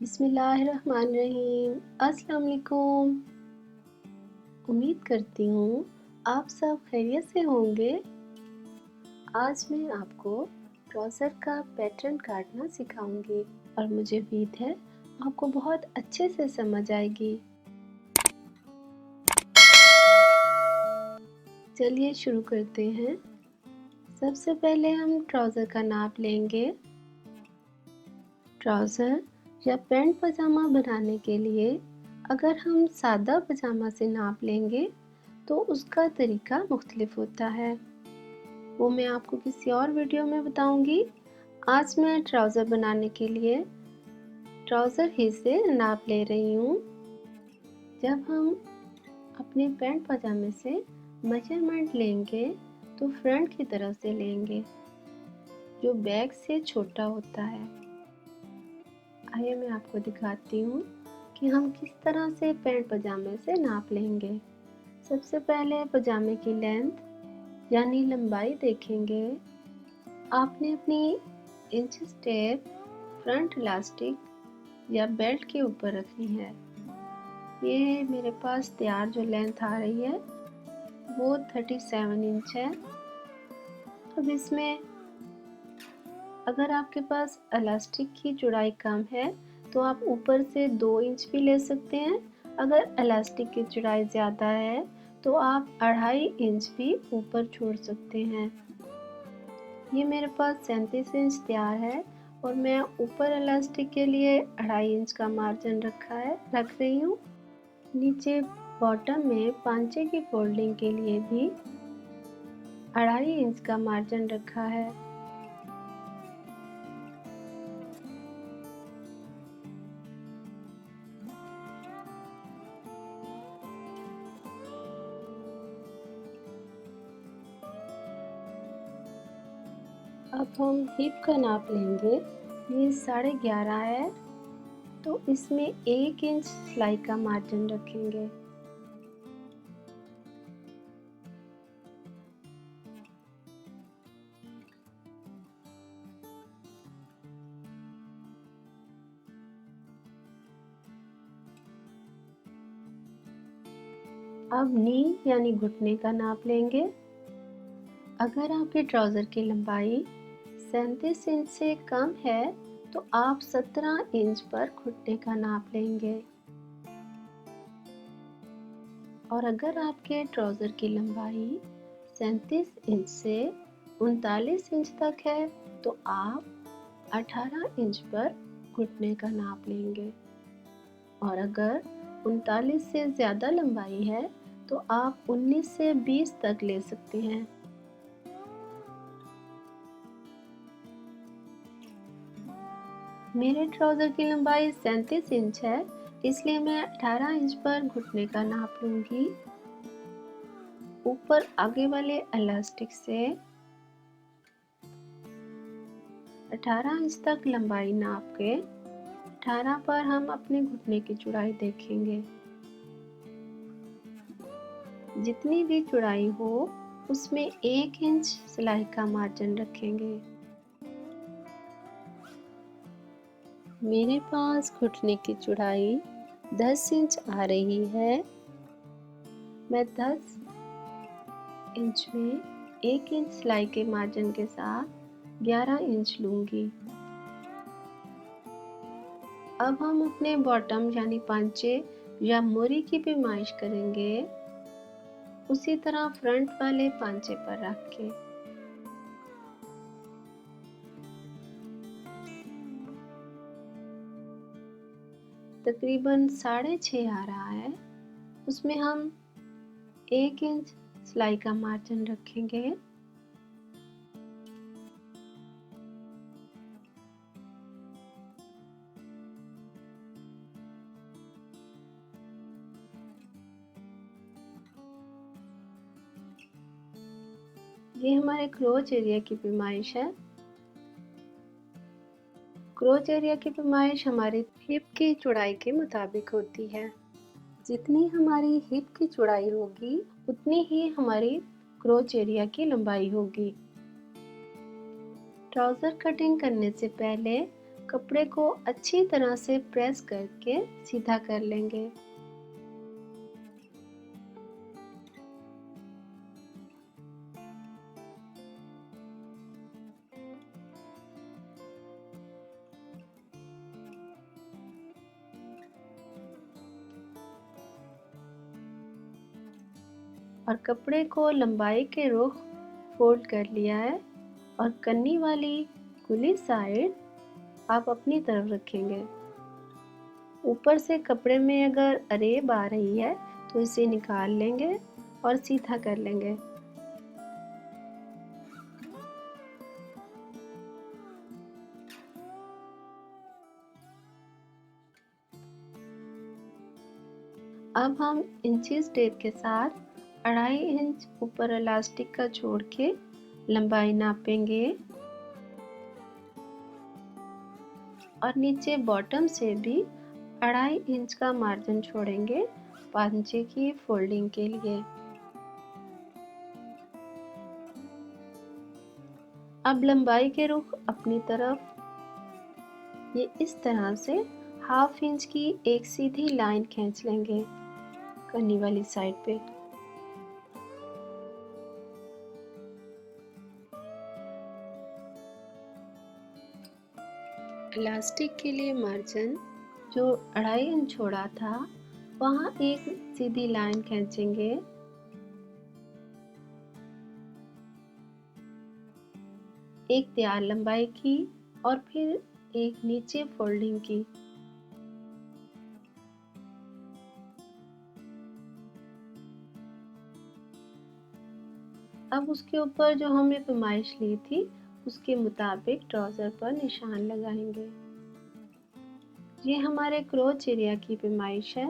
बिस्मिल्लाहिर्रहमानिर्रहीम। अस्सलाम वालेकुम। उम्मीद करती हूँ आप सब खैरियत से होंगे। आज मैं आपको ट्राउज़र का पैटर्न काटना सिखाऊंगी और मुझे उम्मीद है आपको बहुत अच्छे से समझ आएगी। चलिए शुरू करते हैं। सबसे पहले हम ट्राउज़र का नाप लेंगे। ट्राउज़र या पैंट पजामा बनाने के लिए अगर हम सादा पजामा से नाप लेंगे तो उसका तरीका मुख्तलिफ होता है, वो मैं आपको किसी और वीडियो में बताऊंगी। आज मैं ट्राउज़र बनाने के लिए ट्राउज़र ही से नाप ले रही हूँ। जब हम अपने पैंट पजामे से मेजरमेंट लेंगे तो फ्रंट की तरफ से लेंगे जो बैक से छोटा होता है। आइए मैं आपको दिखाती हूँ कि हम किस तरह से पैंट पजामे से नाप लेंगे। सबसे पहले पजामे की लेंथ यानी लंबाई देखेंगे। आपने अपनी इंच टेप फ्रंट इलास्टिक या बेल्ट के ऊपर रखनी है। ये मेरे पास तैयार जो लेंथ आ रही है वो 37 इंच है। अब इसमें अगर आपके पास इलास्टिक की चौड़ाई कम है तो आप ऊपर से 2 इंच भी ले सकते हैं। अगर इलास्टिक की चौड़ाई ज़्यादा है तो आप 2.5 इंच भी ऊपर छोड़ सकते हैं। ये मेरे पास 37 इंच तैयार है और मैं ऊपर इलास्टिक के लिए 2.5 इंच का मार्जिन रख रही हूँ। नीचे बॉटम में पांचे की फोल्डिंग के लिए भी 2.5 इंच का मार्जिन रखा है। अब हम हिप का नाप लेंगे। ये 11.5 है तो इसमें 1 इंच सिलाई का मार्जिन रखेंगे। अब नी यानी घुटने का नाप लेंगे। अगर आपके ट्राउज़र की लंबाई 37 इंच से कम है तो आप 17 इंच पर घुटने का नाप लेंगे और अगर आपके ट्राउज़र की लंबाई 37 इंच से 39 इंच तक है तो आप 18 इंच पर घुटने का नाप लेंगे और अगर 39 से ज़्यादा लंबाई है तो आप 19 से 20 तक ले सकते हैं। मेरे ट्राउज़र की लंबाई 37 इंच है इसलिए मैं 18 इंच पर घुटने का नाप लूँगी। ऊपर आगे वाले इलास्टिक से 18 इंच तक लंबाई नाप के 18 पर हम अपने घुटने की चौड़ाई देखेंगे। जितनी भी चौड़ाई हो उसमें 1 इंच सिलाई का मार्जिन रखेंगे। मेरे पास घुटने की चौड़ाई 10 इंच आ रही है। मैं 10 इंच में 1 इंच सिलाई के मार्जिन के साथ 11 इंच लूँगी। अब हम अपने बॉटम यानी पांचे या मोरी की पैमाइश करेंगे उसी तरह फ्रंट वाले पांचे पर रख के। तकरीबन 6.5 आ रहा है, उसमें हम 1 इंच सिलाई का मार्जिन रखेंगे। ये हमारे क्रोच एरिया की पैमाइश है। क्रोच एरिया की पैमाइश हमारी हिप की चौड़ाई के मुताबिक होती है। जितनी हमारी हिप की चौड़ाई होगी उतनी ही हमारी क्रोच एरिया की लंबाई होगी। ट्राउज़र कटिंग करने से पहले कपड़े को अच्छी तरह से प्रेस करके सीधा कर लेंगे। और कपड़े को लंबाई के रुख फोल्ड कर लिया है और कन्नी वाली खुली साइड आप अपनी तरफ रखेंगे। ऊपर से कपड़े में अगर अरेब आ रही है तो इसे निकाल लेंगे और सीधा कर लेंगे। अब हम इंचीज टेप के साथ 2.5 इंच ऊपर इलास्टिक का छोड़ के लंबाई नापेंगे और नीचे बॉटम से भी 2.5 इंच का मार्जिन छोड़ेंगे पांचे की फोल्डिंग के लिए। अब लंबाई के रुख अपनी तरफ ये इस तरह से 1/2 इंच की एक सीधी लाइन खींच लेंगे कन्नी वाली साइड पे। इलास्टिक के लिए मार्जिन जो 2.5 इंच छोड़ा था वहाँ एक सीधी लाइन खींचेंगे। एक तैयार लंबाई की और फिर एक नीचे फोल्डिंग की। अब उसके ऊपर जो हमने पैमाइश ली थी उसके मुताबिक ट्राउज़र पर निशान लगाएंगे। ये हमारे क्रोच एरिया की पैमाइश है।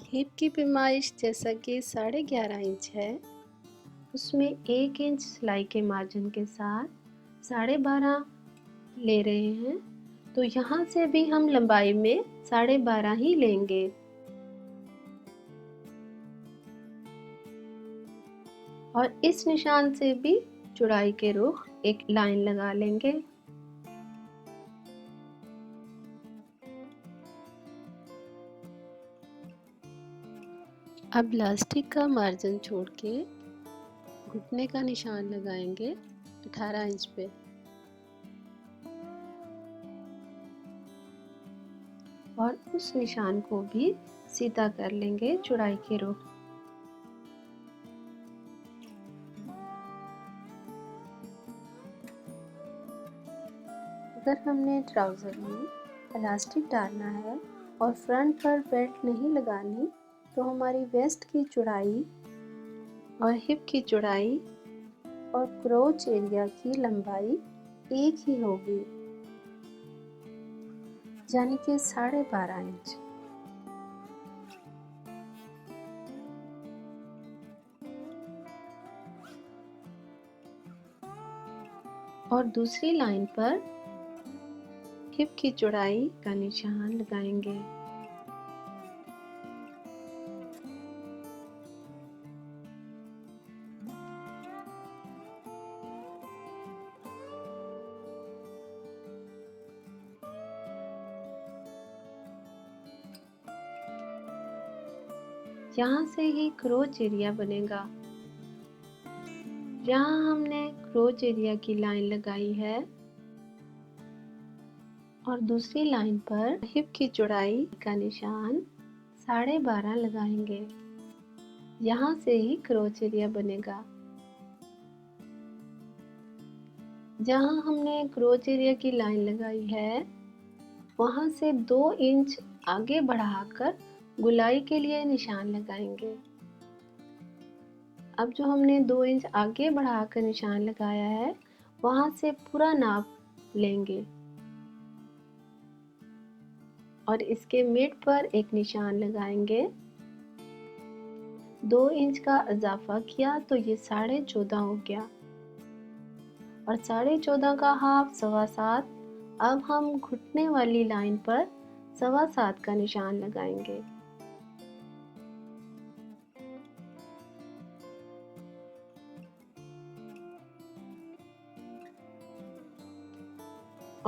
हिप की पैमाइश जैसा कि 11.5 इंच है, उसमें 1 इंच सिलाई के मार्जिन के साथ 12.5 ले रहे हैं, तो यहाँ से भी हम लंबाई में 12.5 ही लेंगे। और इस निशान से भी चौड़ाई के रुख एक लाइन लगा लेंगे। अब इलास्टिक का मार्जिन छोड़ के घुटने का निशान लगाएंगे 18 इंच पे। और उस निशान को भी सीधा कर लेंगे चौड़ाई के रुख। अगर हमने ट्राउज़र में इलास्टिक डालना है और फ्रंट पर बेल्ट नहीं लगानी तो हमारी वेस्ट की चौड़ाई और हिप की चौड़ाई और क्रोच एरिया की लंबाई एक ही होगी, यानी कि 12.5 इंच। और दूसरी लाइन पर हिप की चौड़ाई का निशान लगाएंगे। यहाँ से ही क्रोच एरिया बनेगा। जहाँ हमने क्रोच एरिया की लाइन लगाई है और दूसरी लाइन पर हिप की चौड़ाई का निशान 12.5 लगाएंगे। यहाँ से ही क्रोच एरिया बनेगा। जहाँ हमने क्रोच एरिया की लाइन लगाई है वहाँ से 2 इंच आगे बढ़ाकर गुलाई के लिए निशान लगाएंगे। अब जो हमने 2 इंच आगे बढ़ाकर निशान लगाया है वहाँ से पूरा नाप लेंगे और इसके मिड पर एक निशान लगाएंगे। 2 इंच का इजाफा किया तो ये 14.5 हो गया और 14.5 का हाफ 7.25। अब हम घुटने वाली लाइन पर 7.25 का निशान लगाएंगे।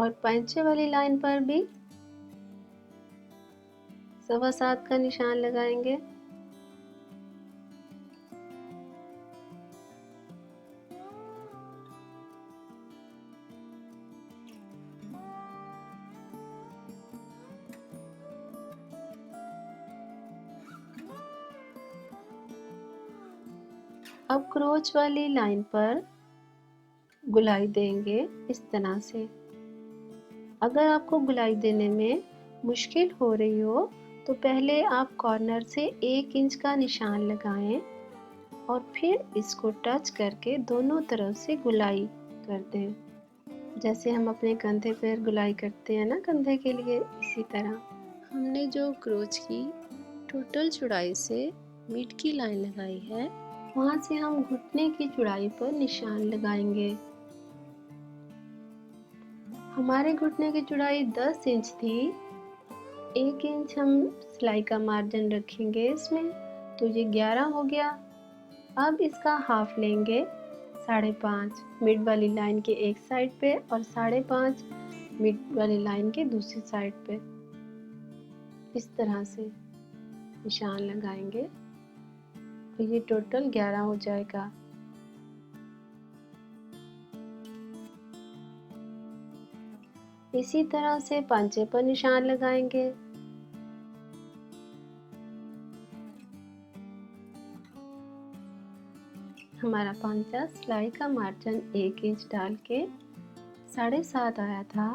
और पैंचे वाली लाइन पर भी 7.25 का निशान लगाएंगे। अब क्रोच वाली लाइन पर गुलाई देंगे इस तरह से। अगर आपको गुलाई देने में मुश्किल हो रही हो तो पहले आप कॉर्नर से 1 इंच का निशान लगाएं और फिर इसको टच करके दोनों तरफ से गुलाई कर दें, जैसे हम अपने कंधे पर गुलाई करते हैं ना कंधे के लिए, इसी तरह। हमने जो क्रोच की टोटल चौड़ाई से मिड की लाइन लगाई है, वहाँ से हम घुटने की चौड़ाई पर निशान लगाएंगे। हमारे घुटने की चौड़ाई 10 इंच थी। 1 इंच हम सिलाई का मार्जिन रखेंगे इसमें, तो ये 11 हो गया। अब इसका हाफ लेंगे 5.5 मिड वाली लाइन के एक साइड पे और 5.5 मिड वाली लाइन के दूसरी साइड पे। इस तरह से निशान लगाएंगे तो ये टोटल 11 हो जाएगा। इसी तरह से पांचे पर निशान लगाएंगे। हमारा पांचा सिलाई का मार्जिन 1 इंच डाल के 7.5 आया था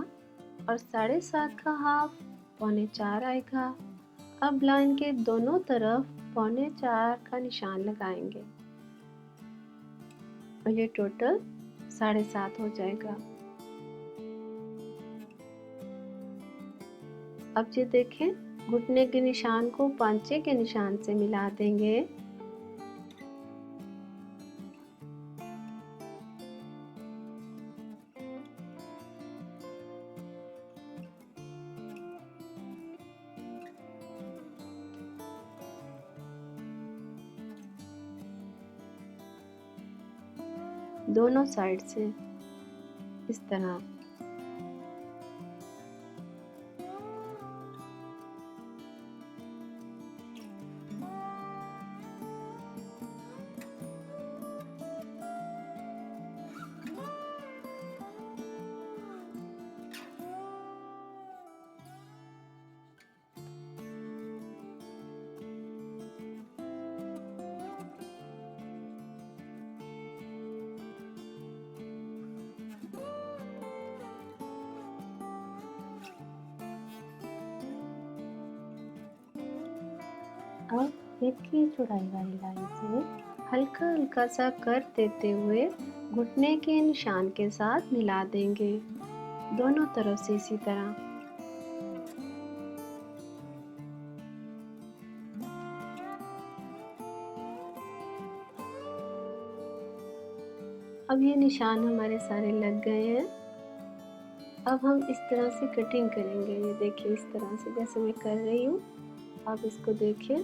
और 7.5 का हाफ 3.25 आएगा। अब लाइन के दोनों तरफ 3.25 का निशान लगाएंगे और ये टोटल 7.5 हो जाएगा। अब ये देखें, घुटने के निशान को पांचे के निशान से मिला देंगे। दोनों साइड से इस तरह। अब हिप की चौड़ाई वाली लाइन से हल्का हल्का सा कट देते हुए घुटने के निशान के साथ मिला देंगे दोनों तरफ से इसी तरह। अब ये निशान हमारे सारे लग गए हैं। अब हम इस तरह से कटिंग करेंगे। ये देखिए, इस तरह से जैसे मैं कर रही हूँ, आप इसको देखिए।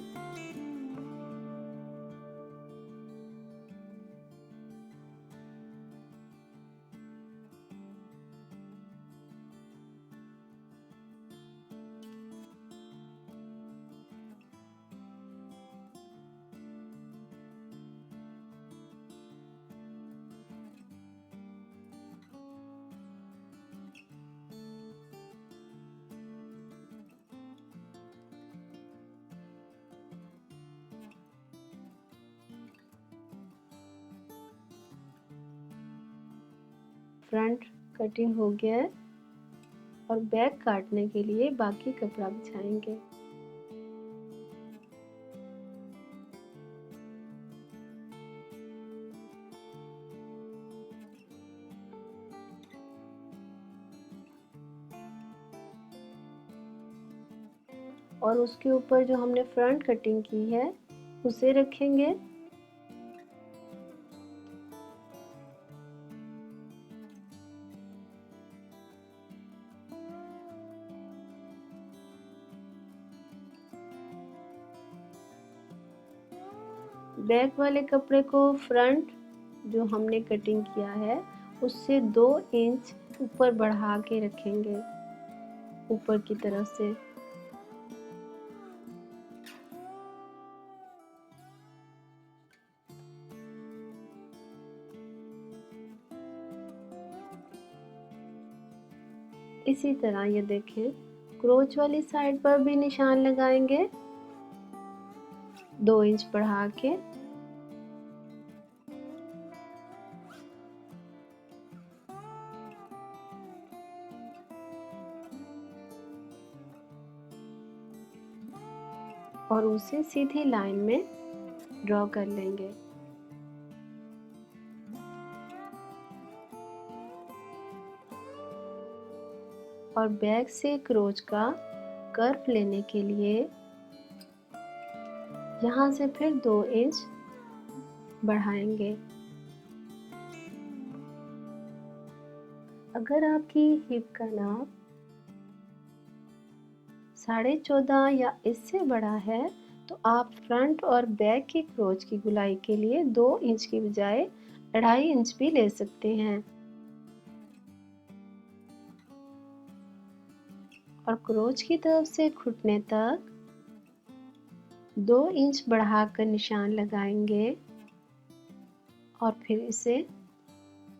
फ्रंट कटिंग हो गया है और बैक काटने के लिए बाकी कपड़ा बिछाएंगे। और उसके ऊपर जो हमने फ्रंट कटिंग की है उसे रखेंगे। बैक वाले कपड़े को फ्रंट जो हमने कटिंग किया है उससे 2 इंच ऊपर बढ़ा के रखेंगे, ऊपर की तरफ से। इसी तरह ये देखें, क्रोच वाली साइड पर भी निशान लगाएंगे 2 इंच बढ़ा के। और उसे सीधी लाइन में ड्रॉ कर लेंगे। और बैक से क्रोच का कर्व लेने के लिए यहाँ से फिर 2 इंच बढ़ाएंगे। अगर आपकी हिप का नाप 14.5 या इससे बड़ा है तो आप फ्रंट और बैक की क्रोच की गुलाई के लिए 2 इंच की बजाय 2.5 इंच भी ले सकते हैं। और क्रोच की तरफ से घुटने तक 2 इंच बढ़ाकर निशान लगाएंगे और फिर इसे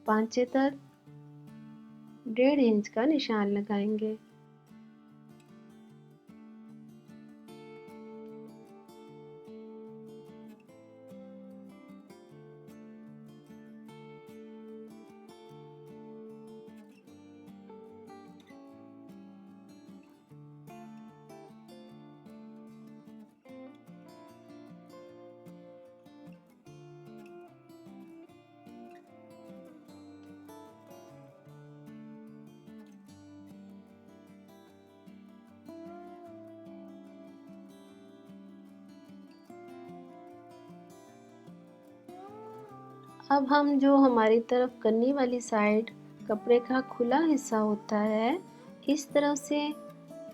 पांचे तक 1.5 इंच का निशान लगाएंगे। अब हम जो हमारी तरफ कन्नी वाली साइड कपड़े का खुला हिस्सा होता है, इस तरफ से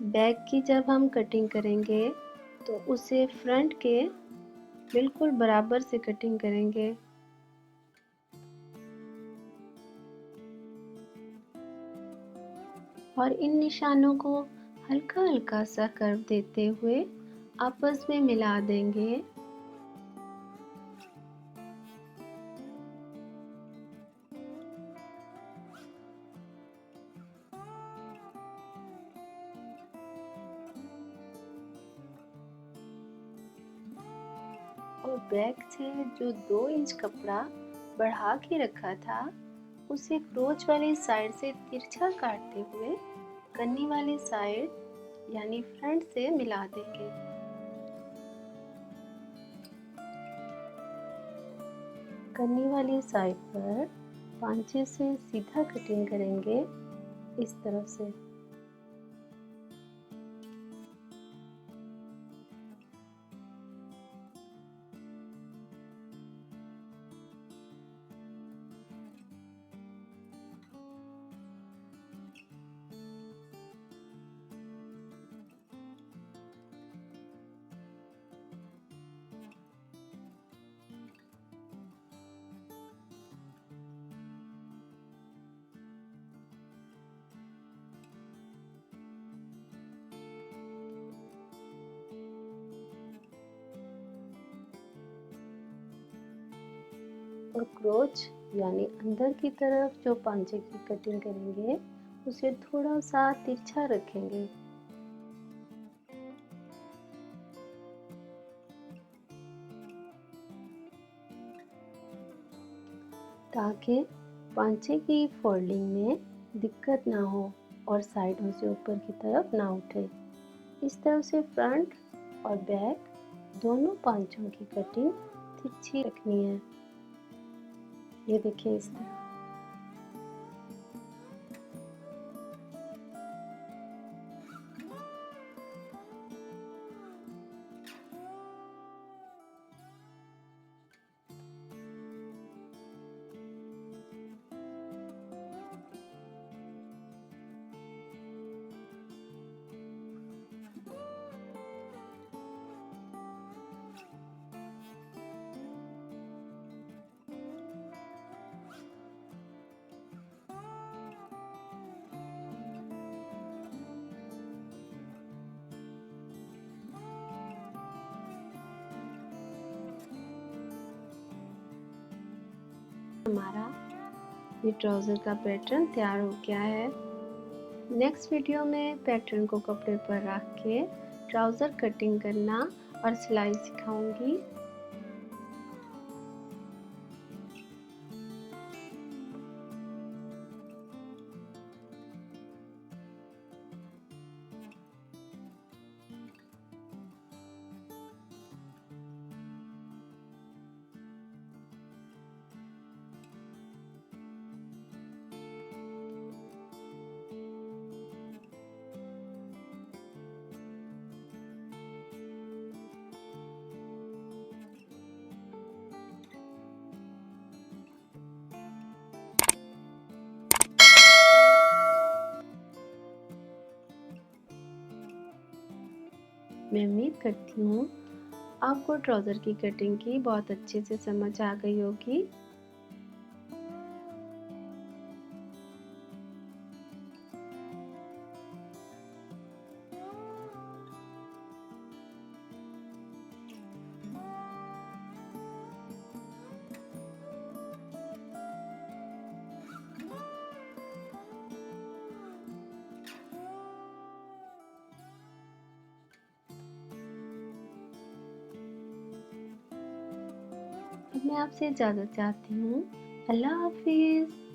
बैक की जब हम कटिंग करेंगे तो उसे फ्रंट के बिल्कुल बराबर से कटिंग करेंगे। और इन निशानों को हल्का हल्का सा कर्व देते हुए आपस में मिला देंगे। और बैक से जो 2 इंच कपड़ा बढ़ा के रखा था उसे क्रोच वाली साइड से तिरछा काटते हुए कन्नी वाली साइड यानी फ्रंट से मिला देंगे। कन्नी वाली साइड पर पांचे से सीधा कटिंग करेंगे इस तरफ से। और क्रोच यानी अंदर की तरफ जो पांचे की कटिंग करेंगे उसे थोड़ा सा तिरछा रखेंगे। ताकि पांचे की फोल्डिंग में दिक्कत ना हो और साइडों से ऊपर की तरफ ना उठे। इस तरफ से फ्रंट और बैक दोनों पांचों की कटिंग तिरछी रखनी है। ये देखिए इस तरह। हमारा ये ट्राउज़र का पैटर्न तैयार हो गया है। नेक्स्ट वीडियो में पैटर्न को कपड़े पर रख के ट्राउज़र कटिंग करना और सिलाई सिखाऊंगी। मैं उम्मीद करती हूँ आपको ट्राउज़र की कटिंग की बहुत अच्छे से समझ आ गई होगी। अब मैं आपसे इजाज़त चाहती हूँ। अल्लाह हाफिज़।